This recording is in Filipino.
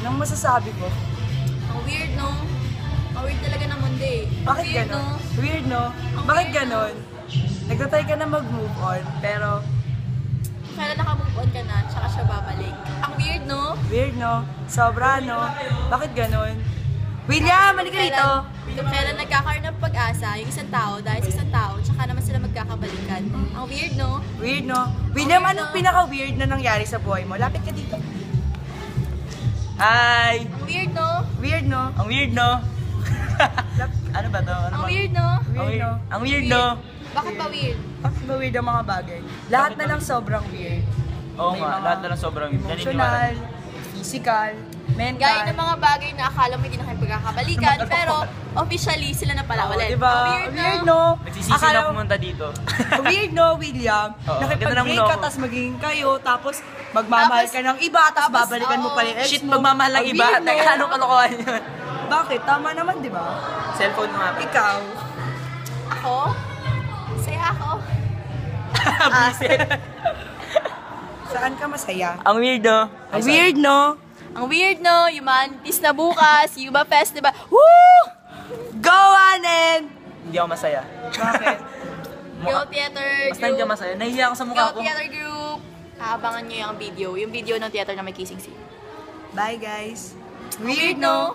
Anong masasabi ko? Ang weird, no? Ang weird talaga ng mundo eh. Bakit Weird, ganon? no? Weird, no? Ang Bakit weird, ganon? Nagtatry ka na mag-move on, pero Kaya naka-move on ka na, tsaka siya babalik. Ang weird, no? weird, no? Sobra, no? Bakit ganon? William, halika rito! Kung kailan nagkakaroon ng pag-asa, yung isang tao, dahil sa isang tao, tsaka naman sila magkakabalikan. Ang weird, no? Weird, no? William, weird, anong no? pinaka-weird na nangyari sa buhay mo? Lapit ka dito. Hi! Ang weird, no? Weird, no? Ang weird, no? Ano ba to? Ano Ang ba? weird, no? Weird, no? Ang weird, no? Bakit ba weird? Bakit ba weird ang mga bagay? Lahat na lang sobrang weird. Oo May nga, mga lahat na lang sobrang weird. Emotional, physical, mental. Gaya ng mga bagay na akala mo hindi na kayo pagkakabalikan, pero officially sila na pala Oo, ulit. diba? Ang weird, Weird, no? no? Nagsisisi Akala na mo- pumunta dito. Weird, no, William? Oo, Nakipag-break ganda ng ka, no. tapos magiging kayo, tapos magmamahal Tapos- ka ng iba, tapos tapos, babalikan mo oo. pala yung ex Shit, mo. magmamahal ng Ang iba. weird, no? Teka, anong kalokohan yun? Bakit? Tama naman, di ba? Cellphone mo nga ba? Ikaw. Ako? Saya ako. Buisit. Saan ka masaya? Ang weird, no? Ang weird, no? Ang weird, no? Humanities na bukas, Yuba Fest, diba? Woo! Go, Anen! Hindi ako masaya. Bakit? Go Theater Basta hindi Group. ako masaya. Nahihiya ako sa mukha Go ko. Theater Group. Aabangan nyo yung video. Yung video ng theater na may kissing scene. Bye, guys. Weird, no?